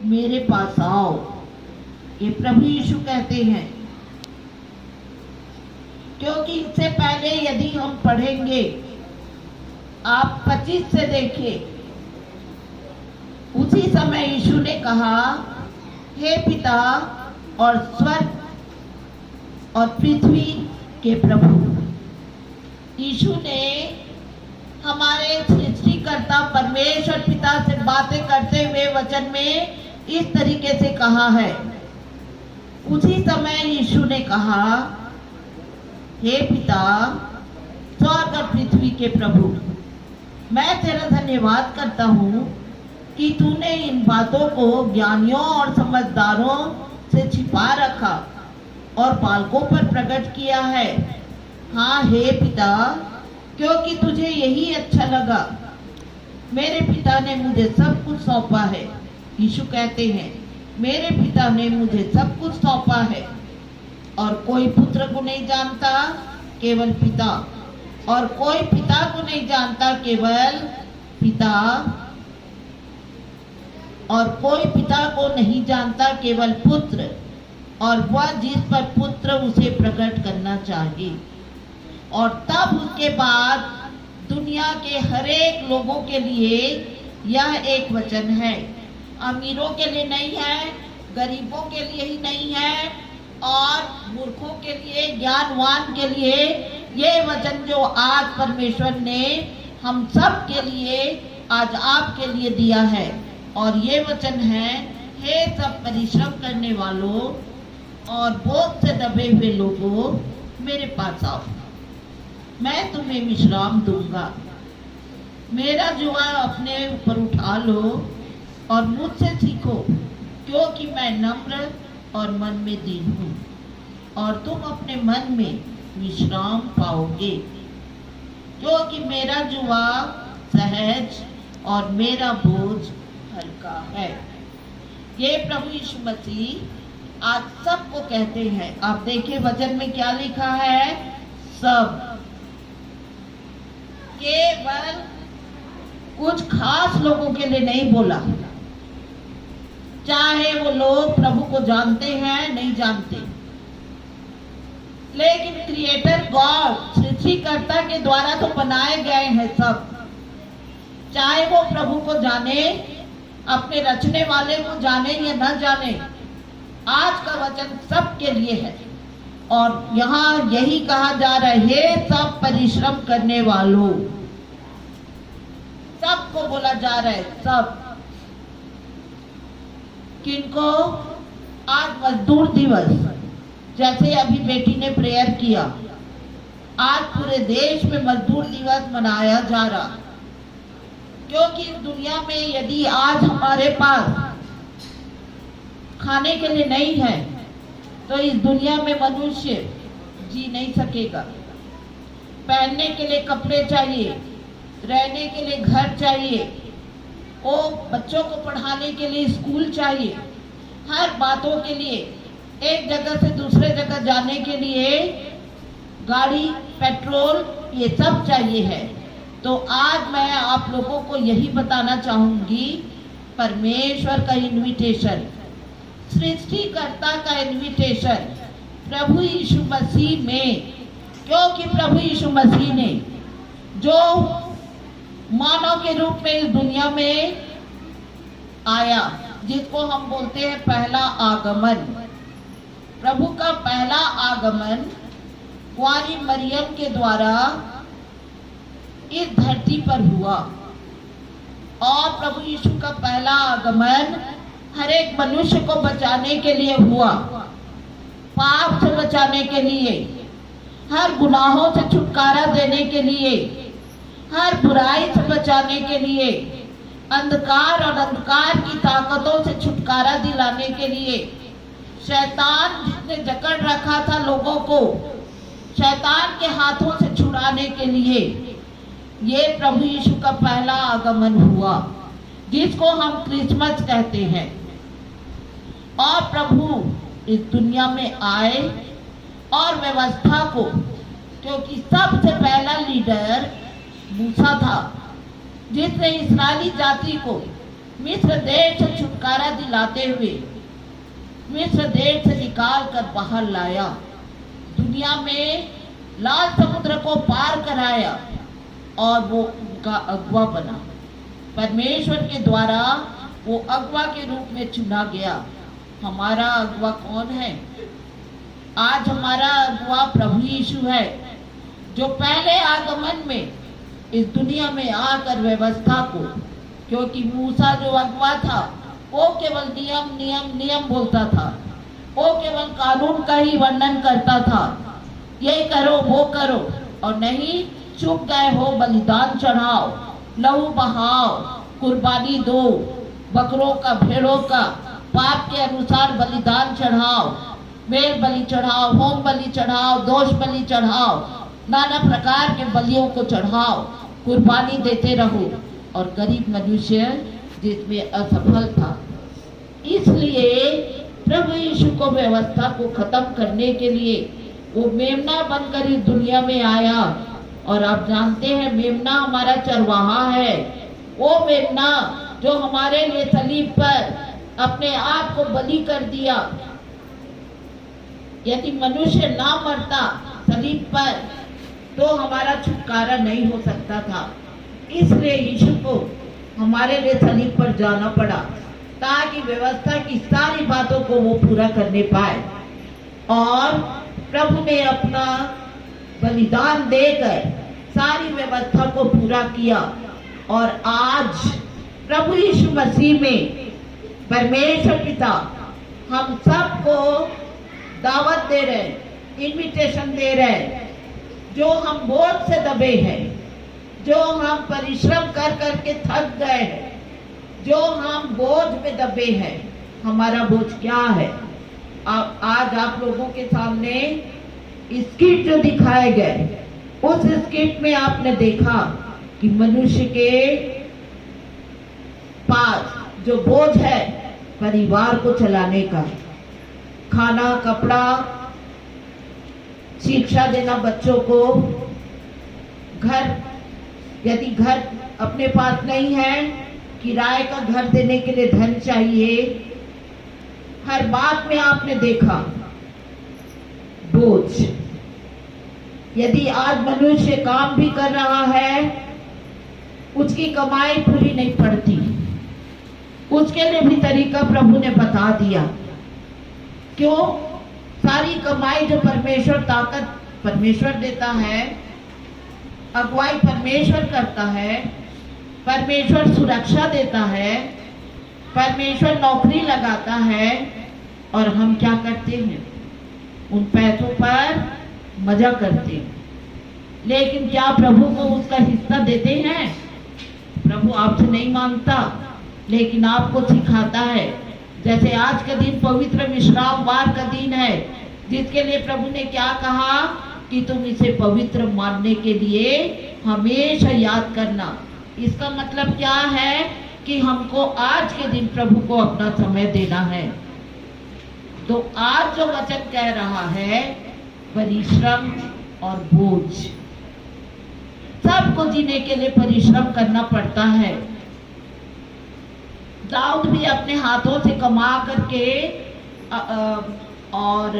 मेरे पास आओ, ये प्रभु यीशु कहते हैं। क्योंकि इससे पहले यदि हम पढ़ेंगे, आप 25 से देखिए, उसी समय यीशु ने कहा, हे पिता और स्वर्ग और पृथ्वी के प्रभु। यीशु ने हमारे सृष्टिकर्ता परमेश्वर पिता से बातें करते हुए वचन में इस तरीके से कहा है। उसी समय यीशु ने कहा, हे पिता स्वर्ग और पृथ्वी के प्रभु, मैं तेरा धन्यवाद करता हूँ कि तूने इन बातों को ज्ञानियों और समझदारों से छिपा रखा और बालकों पर प्रकट किया है। हाँ हे पिता, क्योंकि तुझे यही अच्छा लगा। मेरे पिता ने मुझे सब कुछ सौंपा है। यीशु कहते हैं, मेरे पिता ने मुझे सब कुछ सौंपा है और कोई पुत्र को नहीं जानता, केवल पिता, और कोई पिता को नहीं जानता, केवल पिता, और कोई पिता को नहीं जानता, केवल पुत्र, और वह जिस पर पुत्र उसे प्रकट करना चाहिए। और तब उसके बाद दुनिया के हर एक लोगों के लिए यह एक वचन है। अमीरों के लिए नहीं है, गरीबों के लिए ही नहीं है, और मूर्खों के लिए, ज्ञानवान के लिए ये वचन जो आज परमेश्वर ने हम सब के लिए, आज आपके लिए दिया है। और ये वचन है, हे सब परिश्रम करने वालों और बोझ से दबे हुए लोगों, मेरे पास आओ, मैं तुम्हें विश्राम दूंगा। मेरा जुआ अपने ऊपर उठा लो और मुझसे सीखो, क्योंकि मैं नम्र और मन में दीन हूँ, और तुम अपने मन में विश्राम पाओगे। क्योंकि मेरा जुआ सहज और मेरा बोझ हल्का है। ये प्रभु यीशु मसीह आज सबको कहते हैं। आप देखिए वचन में क्या लिखा है, सब, केवल कुछ खास लोगों के लिए नहीं बोला। चाहे वो लोग प्रभु को जानते हैं नहीं जानते, लेकिन क्रिएटर गॉड, सृष्टिकर्ता के द्वारा तो बनाए गए हैं सब। चाहे वो प्रभु को जाने, अपने रचने वाले को जाने या न जाने, आज का वचन सबके लिए है। और यहाँ यही कहा जा रहा है, हे सब परिश्रम करने वालों, सबको बोला जा रहा है, सब। किनको? आज मजदूर दिवस, जैसे अभी बेटी ने प्रेयर किया, आज पूरे देश में मजदूर दिवस मनाया जा रहा। क्योंकि इस दुनिया में यदि आज हमारे पास खाने के लिए नहीं है, तो इस दुनिया में मनुष्य जी नहीं सकेगा। पहनने के लिए कपड़े चाहिए, रहने के लिए घर चाहिए, ओ बच्चों को पढ़ाने के लिए स्कूल चाहिए, हर बातों के लिए, एक जगह से दूसरे जगह जाने के लिए गाड़ी, पेट्रोल, ये सब चाहिए है। तो आज मैं आप लोगों को यही बताना चाहूंगी, परमेश्वर का इनविटेशन, सृष्टिकर्ता का इनविटेशन प्रभु यीशु मसीह में। क्योंकि प्रभु यीशु मसीह ने जो मानव के रूप में इस दुनिया में आया, जिसको हम बोलते हैं पहला आगमन, प्रभु का पहला आगमन कुंवारी मरियम के द्वारा इस धरती पर हुआ। और प्रभु यीशु का पहला आगमन हर एक मनुष्य को बचाने के लिए हुआ, पाप से बचाने के लिए, हर गुनाहों से छुटकारा देने के लिए, हर बुराई से बचाने के लिए, अंधकार और अंधकार की ताकतों से छुटकारा दिलाने के लिए, शैतान जिसने जकड़ रखा था लोगों को, शैतान के हाथों से छुड़ाने के लिए ये प्रभु यीशु का पहला आगमन हुआ, जिसको हम क्रिसमस कहते हैं। और प्रभु इस दुनिया में आए और व्यवस्था को, क्योंकि सबसे पहला लीडर मूसा था, जिसने इस्राएली जाति को मिस्र देश से छुटकारा दिलाते हुए मिस्र देश से निकाल कर बाहर लाया, दुनिया में लाल समुद्र को पार कराया और वो उनका अगुआ बना। परमेश्वर के द्वारा वो अगुआ के रूप में चुना गया। हमारा अगुआ कौन है? आज हमारा अगुआ प्रभु यीशु है, जो पहले आगमन में इस दुनिया में आकर व्यवस्था को, क्योंकि मूसा जो अगुआ था वो केवल नियम नियम नियम बोलता था, वो केवल कानून का ही वर्णन करता था, ये करो वो करो, और नहीं चुप गए हो बलिदान चढ़ाओ, लहू बहाओ, कुर्बानी दो, बकरों का भेड़ों का पाप के अनुसार बलिदान चढ़ाओ, मेल बलि चढ़ाओ, होम बलि चढ़ाओ, दोष बलि चढ़ाओ, नाना प्रकार के बलियों को चढ़ाओ, कुर्बानी देते रहो। और गरीब मनुष्य जिसमें असफल था, इसलिए प्रभु यीशु को व्यवस्था को खत्म करने के लिए वो मेमना बनकर इस दुनिया में आया। और आप जानते हैं मेमना हमारा चरवाहा है, वो मेमना जो हमारे लिए सलीब पर अपने आप को बलि कर दिया। यदि मनुष्य ना मरता सलीब पर तो हमारा छुटकारा नहीं हो सकता था, इसलिए यीशु को हमारे लिए सलीब पर जाना पड़ा ताकि व्यवस्था की सारी बातों को वो पूरा करने पाए। और प्रभु ने अपना बलिदान देकर सारी व्यवस्था को पूरा किया। और आज प्रभु यीशु मसीह में परमेश्वर पिता हम सबको दावत दे रहे, इनविटेशन दे रहे, जो हम बोझ से दबे हैं, जो हम परिश्रम कर करके थक गए हैं, जो हम बोझ में दबे हैं। हमारा बोझ क्या है? आज आप लोगों के सामने स्किट जो दिखाए गए, उस स्किट में आपने देखा कि मनुष्य के पास जो बोझ है परिवार को चलाने का, खाना, कपड़ा, शिक्षा देना बच्चों को, घर, यदि घर अपने पास नहीं है, किराए का घर देने के लिए धन चाहिए। हर बात में आपने देखा बोझ। यदि आज मनुष्य काम भी कर रहा है, उसकी कमाई पूरी नहीं पड़ती, उसके लिए भी तरीका प्रभु ने बता दिया। क्यों? सारी कमाई जो परमेश्वर, ताकत परमेश्वर देता है, अगुवाई परमेश्वर करता है, परमेश्वर सुरक्षा देता है, परमेश्वर नौकरी लगाता है, और हम क्या करते हैं? उन पैसों पर मजा करते हैं। लेकिन क्या प्रभु को उसका हिस्सा देते हैं? प्रभु आपसे नहीं मांगता, लेकिन आपको सिखाता है। जैसे आज का दिन पवित्र विश्रामवार का दिन है, जिसके लिए प्रभु ने क्या कहा कि तुम इसे पवित्र मानने के लिए हमेशा याद करना। इसका मतलब क्या है कि हमको आज के दिन प्रभु को अपना समय देना है। तो आज जो वचन कह रहा है, परिश्रम और बोझ, सबको जीने के लिए परिश्रम करना पड़ता है। दाऊद भी अपने हाथों से कमा करके और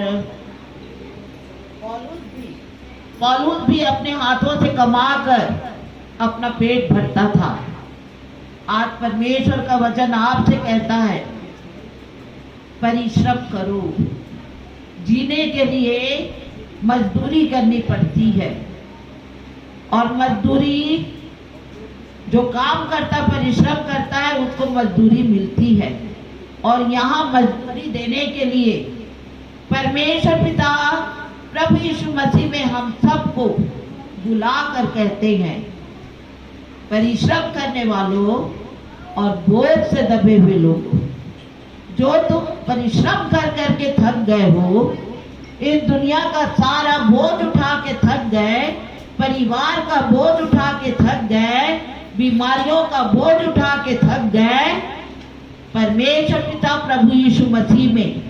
पौलुस भी अपने हाथों से कमाकर अपना पेट भरता था। आज परमेश्वर का वचन आपसे कहता है, परिश्रम करो। जीने के लिए मजदूरी करनी पड़ती है, और मजदूरी जो काम करता, परिश्रम करता है, उसको मजदूरी मिलती है। और यहाँ मजदूरी देने के लिए परमेश्वर पिता प्रभु यीशु मसीह में हम सबको बुला कर कहते हैं, परिश्रम करने वालों और बोझ से दबे हुए लोगों, जो तुम परिश्रम कर करके थक गए हो, इस दुनिया का सारा बोझ उठा के थक गए, परिवार का बोझ उठा के थक गए, बीमारियों का बोझ उठा के थक गए, परमेश्वर पिता प्रभु यीशु मसीह में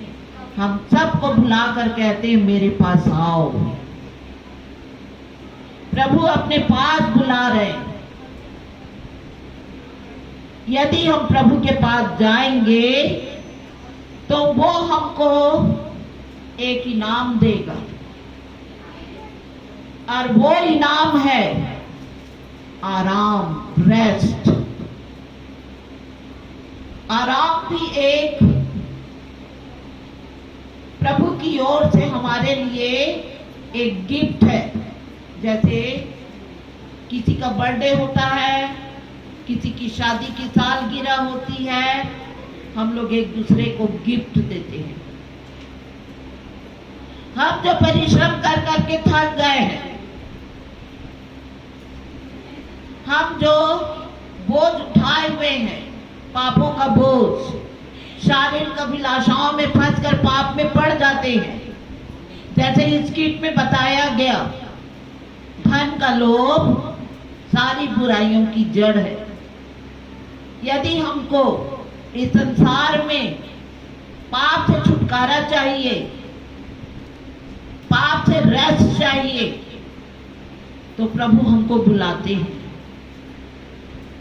हम सबको बुलाकर कहते हैं, मेरे पास आओ। प्रभु अपने पास बुला रहे। यदि हम प्रभु के पास जाएंगे तो वो हमको एक इनाम देगा, और वो इनाम है आराम, रेस्ट। आराम भी एक प्रभु की ओर से हमारे लिए एक गिफ्ट है। जैसे किसी का बर्थडे होता है, किसी की शादी की सालगिरह होती है, हम लोग एक दूसरे को गिफ्ट देते हैं। हम जो परिश्रम कर करके थक गए हैं, हम जो बोझ उठाए हुए हैं, पापों का बोझ, शारीरिक अभिलाषाओं में फंसकर पाप में पड़ जाते हैं। जैसे इस गीत में बताया गया, धन का लोभ सारी बुराइयों की जड़ है। यदि हमको इस संसार में पाप से छुटकारा चाहिए, पाप से रेस्ट चाहिए, तो प्रभु हमको बुलाते हैं,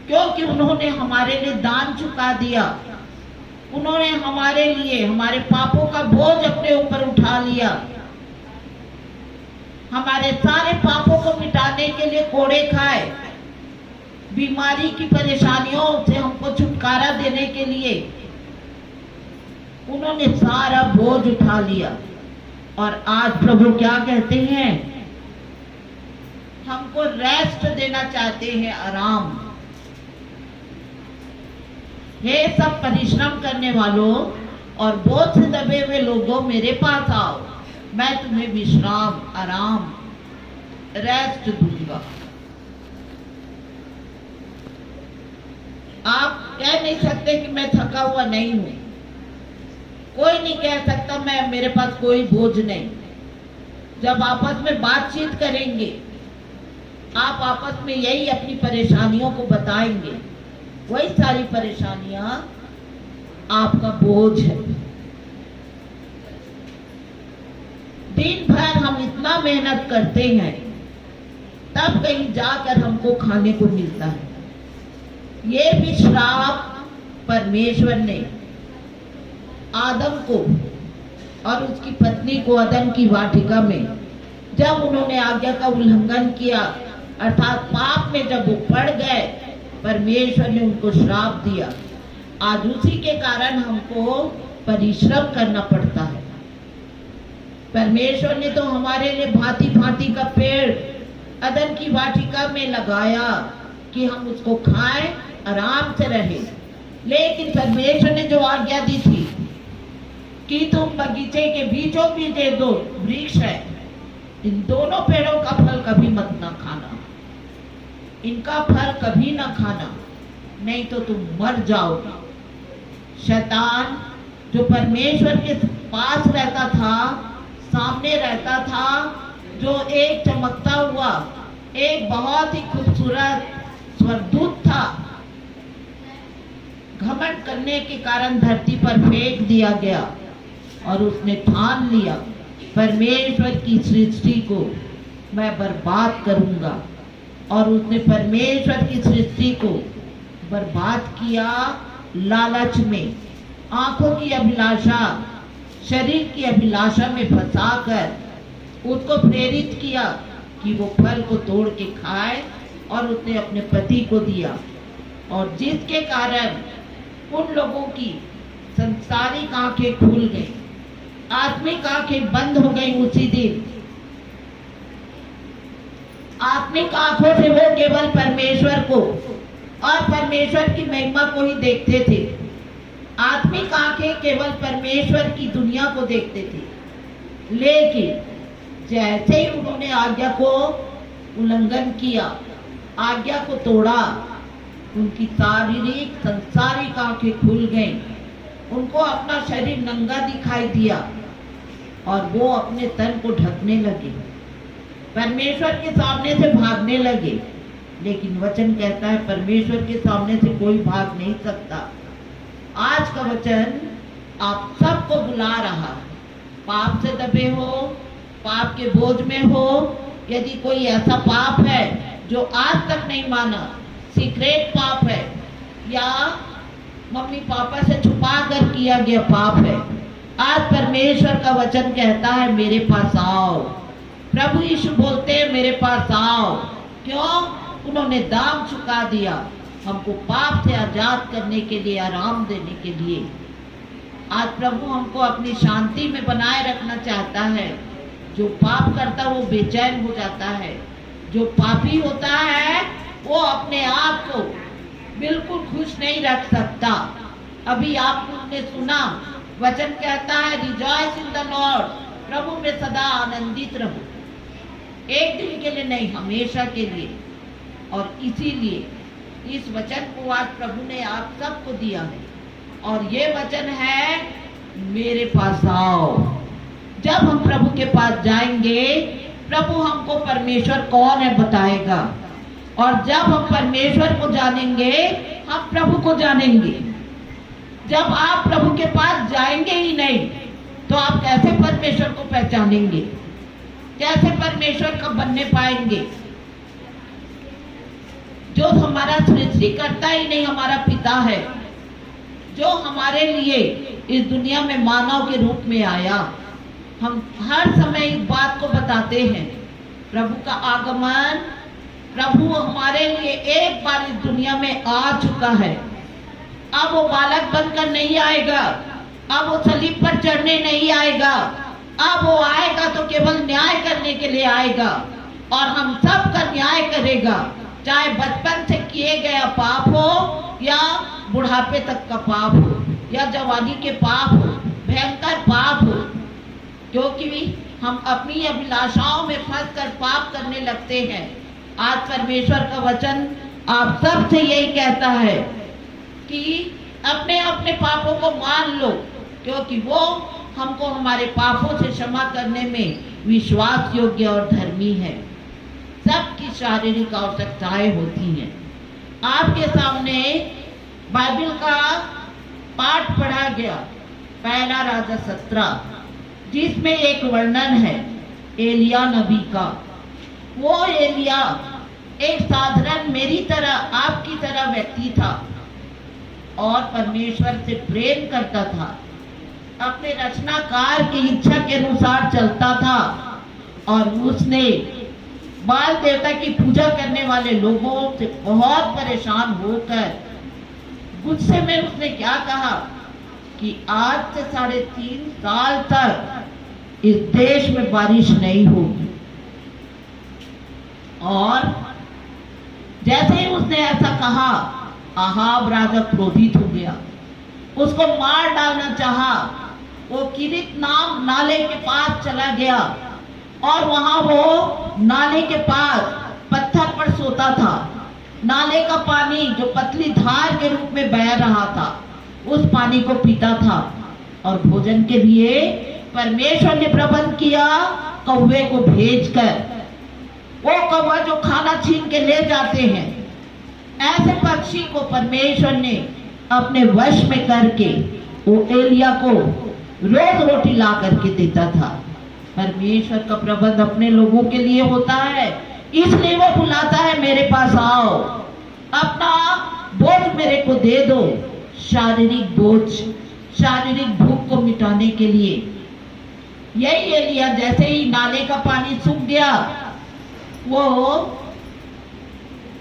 क्योंकि उन्होंने हमारे लिए दान चुका दिया। उन्होंने हमारे लिए हमारे पापों का बोझ अपने ऊपर उठा लिया। हमारे सारे पापों को मिटाने के लिए कोड़े खाए, बीमारी की परेशानियों से हमको छुटकारा देने के लिए उन्होंने सारा बोझ उठा लिया। और आज प्रभु क्या कहते हैं? हमको रेस्ट देना चाहते हैं, आराम। हे सब परिश्रम करने वालों और बोझ से दबे हुए लोगों, मेरे पास आओ, मैं तुम्हें विश्राम, आराम, रेस्ट दूंगा। आप कह नहीं सकते कि मैं थका हुआ नहीं हूं। कोई नहीं कह सकता मैं, मेरे पास कोई बोझ नहीं। जब आपस में बातचीत करेंगे, आप आपस में यही अपनी परेशानियों को बताएंगे, वही सारी परेशानियां आपका बोझ है। दिन भर हम इतना मेहनत करते हैं, तब कहीं जाकर हमको खाने को मिलता है। ये भी श्राप परमेश्वर ने आदम को और उसकी पत्नी को अदन की वाटिका में, जब उन्होंने आज्ञा का उल्लंघन किया, अर्थात पाप में जब वो पड़ गए, परमेश्वर ने उनको श्राप दिया। आज उसी के कारण हमको परिश्रम करना पड़ता है। परमेश्वर ने तो हमारे लिए भांति भांति का पेड़ अदन की वाटिका में लगाया कि हम उसको खाएं, आराम से रहें। लेकिन परमेश्वर ने जो आज्ञा दी थी कि तुम बगीचे के बीचों बीच दो वृक्ष है, इन दोनों पेड़ों का फल कभी मत ना खाना, इनका फल कभी ना खाना, नहीं तो तुम मर जाओगे। शैतान जो परमेश्वर के पास रहता था, सामने रहता था, जो एक चमकता हुआ, एक बहुत ही खूबसूरत स्वर्गदूत था, घमंड करने के कारण धरती पर फेंक दिया गया और उसने ठान लिया, परमेश्वर की सृष्टि को मैं बर्बाद करूंगा। और उसने परमेश्वर की सृष्टि को बर्बाद किया लालच में, आंखों की अभिलाषा, शरीर की अभिलाषा में फंसाकर उसको प्रेरित किया कि वो फल को तोड़ के खाए, और उसने अपने पति को दिया, और जिसके कारण उन लोगों की संसारिक आंखें खुल गई, आत्मिक आंखें बंद हो गई। उसी दिन आत्मिक आंखों से वो केवल परमेश्वर को और परमेश्वर की महिमा को ही देखते थे। आत्मिक आंखें केवल परमेश्वर की दुनिया को देखते थे। लेकिन जैसे ही उन्होंने आज्ञा को उल्लंघन किया, आज्ञा को तोड़ा, उनकी शारीरिक संसारिक आंखें खुल गईं। उनको अपना शरीर नंगा दिखाई दिया और वो अपने तन को ढकने लगे, परमेश्वर के सामने से भागने लगे। लेकिन वचन कहता है परमेश्वर के सामने से कोई भाग नहीं सकता। आज का वचन आप सबको बुला रहा है। पाप से दबे हो, पाप के बोझ में हो, यदि कोई ऐसा पाप है जो आज तक नहीं माना, सीक्रेट पाप है, या मम्मी पापा से छुपा कर किया गया पाप है। आज परमेश्वर का वचन कहता है मेरे पास आओ। प्रभु यीशु बोलते हैं मेरे पास आओ। क्यों? उन्होंने दाम चुका दिया हमको पाप से आजाद करने के लिए, आराम देने के लिए। आज प्रभु हमको अपनी शांति में बनाए रखना चाहता है। जो पाप करता वो बेचैन हो जाता है। जो पापी होता है वो अपने आप को बिल्कुल खुश नहीं रख सकता। अभी आप लोगों ने सुना वचन कहता है रिजॉइस इन द लॉर्ड, प्रभु में सदा आनंदित रहो। एक दिन के लिए नहीं, हमेशा के लिए। और इसीलिए इस वचन को आज प्रभु ने आप सबको दिया है। और ये वचन है मेरे पास आओ। जब हम प्रभु के पास जाएंगे, प्रभु हमको परमेश्वर कौन है बताएगा। और जब हम परमेश्वर को जानेंगे, हम प्रभु को जानेंगे। जब आप प्रभु के पास जाएंगे ही नहीं, तो आप कैसे परमेश्वर को पहचानेंगे? कैसे परमेश्वर का बनने पाएंगे? जो हमारा सृष्टि करता ही नहीं, हमारा पिता है, जो हमारे लिए इस दुनिया में मानव के रूप में आया। हम हर समय इस बात को बताते हैं, प्रभु का आगमन, प्रभु हमारे लिए एक बार इस दुनिया में आ चुका है। अब वो बालक बनकर नहीं आएगा, अब वो सलीब पर चढ़ने नहीं आएगा। अब वो आएगा तो केवल न्याय करने के लिए आएगा, और हम सब का न्याय करेगा। चाहे बचपन से किए गया पाप हो, या बुढ़ापे तक का पाप हो, या जवानी के पाप हो, भयंकर पाप हो। क्योंकि हम अपनी अभिलाषाओं में फंस कर पाप करने लगते हैं। आज परमेश्वर का वचन आप सब से यही कहता है कि अपने अपने पापों को मान लो, क्योंकि वो हमको हमारे पापों से क्षमा करने में विश्वास योग्य और धर्मी है। सबकी शारीरिक आवश्यकताएं होती हैं। आपके सामने बाइबल का पाठ पढ़ा गया, पहला राजा 17, जिसमें एक वर्णन है एलिया नबी का। वो एलिया एक साधारण मेरी तरह, आपकी तरह व्यक्ति था, और परमेश्वर से प्रेम करता था, अपने रचनाकार की इच्छा के अनुसार चलता था। और उसने बाल देवता की पूजा करने वाले लोगों से बहुत परेशान होकर गुस्से में उसने क्या कहा कि आज से 3.5 साल तक इस देश में बारिश नहीं होगी। और जैसे ही उसने ऐसा कहा, अहाब राजा क्रोधित हो गया, उसको मार डालना चाहा। वो किरित नाम नाले के पास चला गया, और वहां वो नाले के पास पत्थर पर सोता था। नाले का पानी जो पतली धार के रूप में बह रहा था, उस पानी को पीता था। और भोजन के लिए परमेश्वर ने प्रबंध किया कौवे को भेजकर। वो कौवा जो खाना छीन के ले जाते हैं, ऐसे पक्षी को परमेश्वर ने अपने वश में करके वो एलिया को रोज रोटी ला करके देता था। परमेश्वर का प्रबंध अपने लोगों के लिए होता है, इसलिए वो बुलाता है मेरे पास आओ, अपना बोझ मेरे को दे दो। शारीरिक बोझ, शारीरिक भूख को मिटाने के लिए। यही एलिया जैसे ही नाले का पानी सूख गया, वो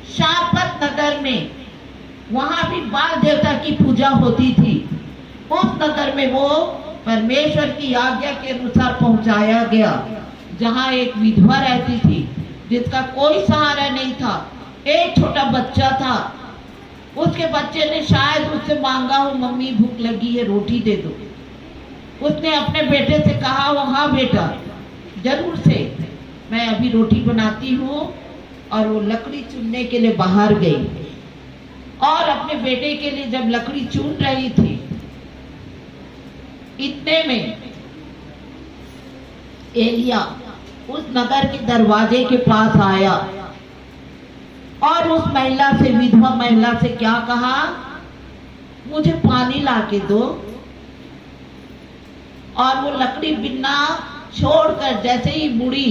शापत नगर में, वहां भी बाल देवता की पूजा होती थी, उस नगर में वो परमेश्वर की आज्ञा के अनुसार पहुंचाया गया, जहां एक विधवा रहती थी जिसका कोई सहारा नहीं था। एक छोटा बच्चा था, उसके बच्चे ने शायद उससे मांगा हो, मम्मी भूख लगी है, रोटी दे दो। उसने अपने बेटे से कहा, वो हाँ बेटा जरूर से, मैं अभी रोटी बनाती हूँ। और वो लकड़ी चुनने के लिए बाहर गई, और अपने बेटे के लिए जब लकड़ी चुन रही थी, इतने में एलिया उस नगर के दरवाजे के पास आया, और उस महिला से, विधवा महिला से क्या कहा, मुझे पानी ला के दो। और वो लकड़ी बिन्ना छोड़कर जैसे ही मुड़ी,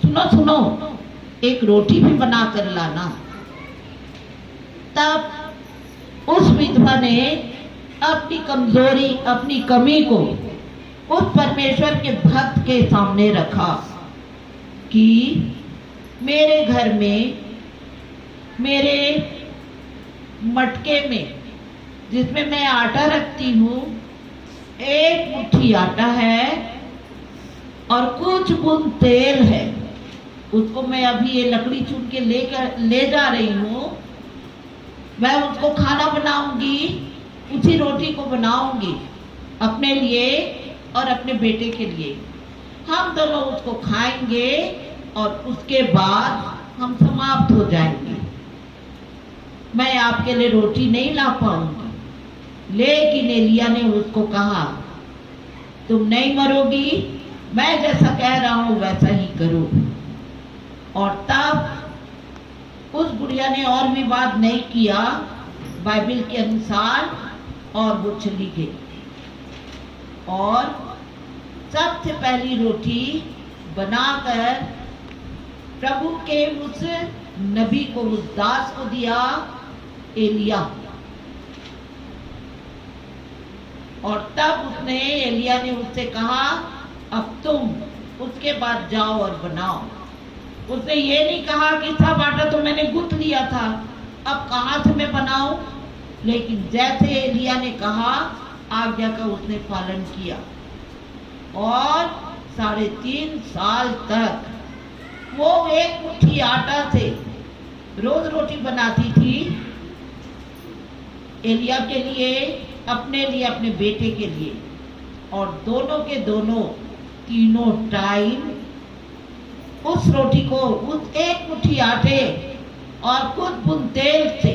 सुनो सुनो, एक रोटी भी बना कर लाना। तब उस विधवा मूसा ने अपनी कमजोरी, अपनी कमी को उस परमेश्वर के भक्त के सामने रखा कि मेरे घर में, मेरे मटके में जिसमें मैं आटा रखती हूँ, एक मुट्ठी आटा है और कुछ बूंद तेल है। उसको मैं अभी ये लकड़ी चुन के ले जा रही हूँ। मैं उसको खाना बनाऊंगी, उसी रोटी को बनाऊंगी अपने लिए और अपने बेटे के लिए। हम दोनों उसको खाएंगे और उसके बाद हम समाप्त हो जाएंगे। मैं आपके लिए रोटी नहीं ला पाऊंगी। लेकिन एलिया ने उसको कहा, तुम नहीं मरोगी, मैं जैसा कह रहा हूं वैसा ही करो। और तब उस बुढ़िया ने और विवाद नहीं किया बाइबल के अनुसार, और वो चली गई और सबसे पहली रोटी बनाकर प्रभु के उस नबी को, उस दास को दिया, एलिया। और तब उसने, एलिया ने उससे कहा, अब तुम उसके बाद जाओ और बनाओ। उसने ये नहीं कहा कि सब आटा तो मैंने गूंथ लिया था, अब कहाँ से मैं बनाऊं। लेकिन जैसे एलिया ने कहा, आज्ञा का उसने पालन किया और 3.5 साल तक वो एक मुट्ठी आटा से रोज रोटी बनाती थी, एलिया के लिए, अपने लिए, अपने बेटे के लिए। और दोनों के दोनों तीनों टाइम उस रोटी को, उस एक मुट्ठी आटे और कुछ बूंद तेल से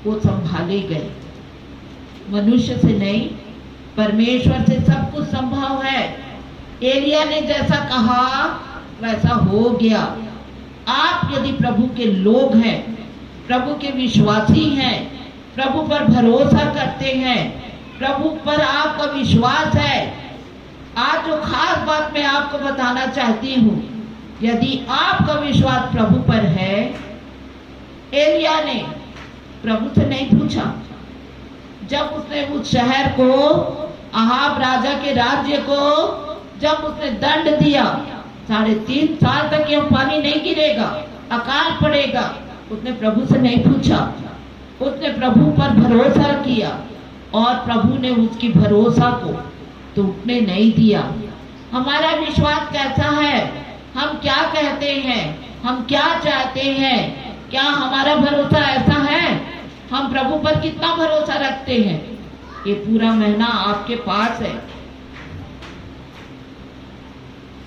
वो संभाले गए। मनुष्य से नहीं, परमेश्वर से सब कुछ संभव है। एलिया ने जैसा कहा वैसा हो गया। आप यदि प्रभु के लोग हैं, प्रभु के विश्वासी हैं, प्रभु पर भरोसा करते हैं, प्रभु पर आपका विश्वास है, आज जो खास बात मैं आपको बताना चाहती हूँ, यदि आपका विश्वास प्रभु पर है, एलिया ने प्रभु से नहीं पूछा। जब उसने उस शहर को, अहाब राजा के राज्य को, जब उसने दंड दिया, 3.5 साल तक यह पानी नहीं गिरेगा, अकाल पड़ेगा, उसने प्रभु से नहीं पूछा। उसने प्रभु पर भरोसा किया और प्रभु ने उसकी भरोसा को टूटने नहीं दिया। हमारा विश्वास कैसा है? हम क्या कहते हैं? हम क्या चाहते हैं? क्या हमारा भरोसा ऐसा है? हम प्रभु पर कितना भरोसा रखते हैं? ये पूरा महीना आपके पास है।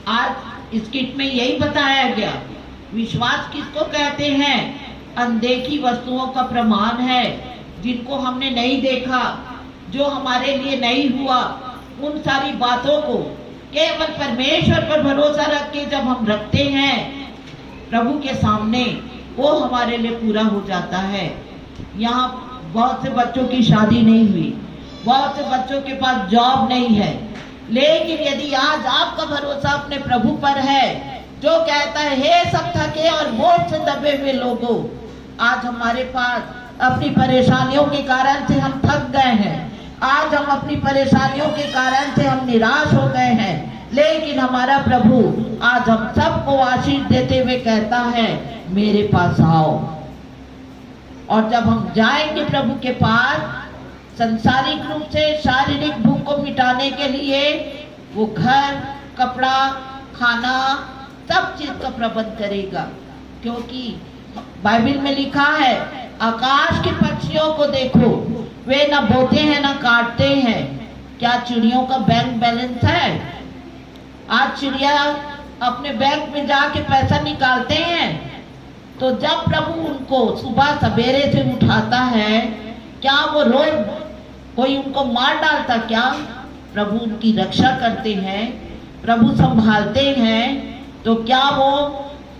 आज इस किट में यही बताया गया। विश्वास किसको कहते हैं? अनदेखी वस्तुओं का प्रमाण है, जिनको हमने नहीं देखा, जो हमारे लिए नहीं हुआ, उन सारी बातों को केवल परमेश्वर पर भरोसा रख के जब हम रखते हैं प्रभु के सामने, वो हमारे लिए पूरा हो जाता है। यहाँ बहुत से बच्चों की शादी नहीं हुई, बहुत से बच्चों के पास जॉब नहीं है, लेकिन यदि आज आपका भरोसा अपने प्रभु पर है, जो कहता है, हे सब थके और बोझ से दबे हुए लोगों, आज हमारे पास अपनी परेशानियों के कारण से हम थक गए हैं, आज हम अपनी परेशानियों के कारण से हम निराश हो गए हैं, लेकिन हमारा प्रभु आज हम सबको आशीष देते हुए कहता है, मेरे पास आओ। और जब हम जाएंगे प्रभु के पास, संसारिक रूप से शारीरिक भूख को मिटाने के लिए वो घर, कपड़ा, खाना, सब चीज का प्रबंध करेगा। क्योंकि बाइबल में लिखा है, आकाश के पक्षियों को देखो, वे ना बोते हैं ना काटते हैं, क्या चिड़ियों का बैंक बैलेंस है? आज चिड़िया अपने बैंक में जाके पैसा निकालते हैं, तो जब प्रभु उनको सुबह सवेरे से उठाता है, क्या वो रोज कोई उनको मार डालता? क्या प्रभु उनकी रक्षा करते हैं, प्रभु संभालते हैं। तो क्या वो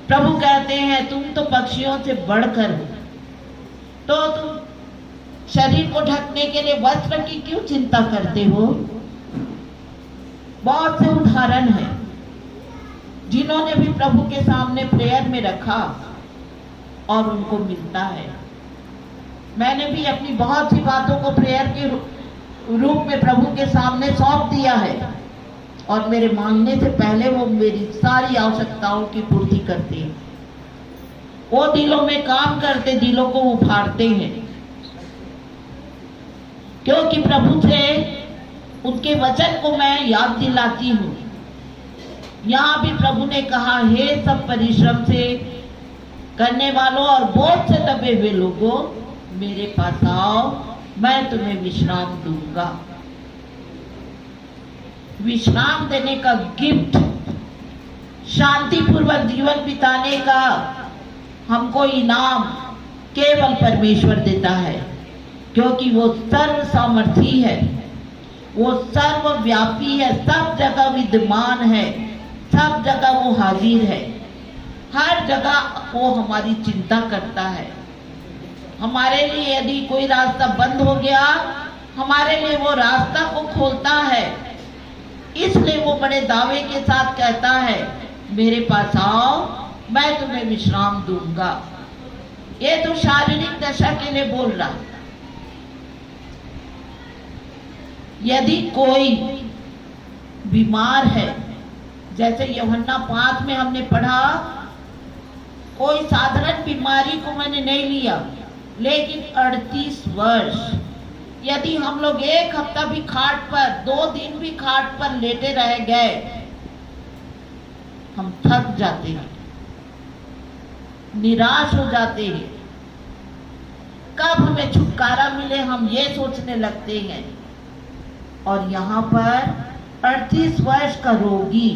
प्रभु कहते हैं, तुम तो पक्षियों से बढ़कर हो, तो तुम शरीर को ढकने के लिए वस्त्र की क्यों चिंता करते हो? बहुत से उदाहरण हैं जिन्होंने भी प्रभु के सामने प्रेयर में रखा और उनको मिलता है। मैंने भी अपनी बहुत सी बातों को प्रेयर के रूप में प्रभु के सामने सौंप दिया है, और मेरे मांगने से पहले वो मेरी सारी आवश्यकताओं की पूर्ति करते हैं। वो दिलों में काम करते, दिलों को उफाड़ते हैं, क्योंकि प्रभु से उनके वचन को मैं याद दिलाती हूँ। यहाँ भी प्रभु ने कहा, हे सब परिश्रम से करने वालों और बोझ से दबे हुए लोगों, मेरे पास आओ, मैं तुम्हें विश्राम दूंगा। विश्राम देने का गिफ्ट, शांतिपूर्वक जीवन बिताने का हमको इनाम केवल परमेश्वर देता है, क्योंकि वो सर्व सामर्थी है, वो सर्वव्यापी है, सब जगह विद्यमान है, सब जगह वो हाजिर है, हर जगह वो हमारी चिंता करता है। हमारे लिए यदि कोई रास्ता बंद हो गया, हमारे लिए वो रास्ता को खोलता है। इसलिए वो बड़े दावे के साथ कहता है, मेरे पास आओ, मैं तुम्हें विश्राम दूंगा। ये तो शारीरिक दशा के लिए बोल रहा। यदि कोई बीमार है, जैसे यूहन्ना 5 में हमने पढ़ा, कोई साधारण बीमारी को मैंने नहीं लिया, लेकिन 38 वर्ष यदि हम लोग एक हफ्ता भी खाट पर, 2 दिन भी खाट पर लेटे रह गए, हम थक जाते हैं, निराश हो जाते हैं। कब हमें छुटकारा मिले, हम ये सोचने लगते हैं। और यहाँ पर 38 वर्ष का रोगी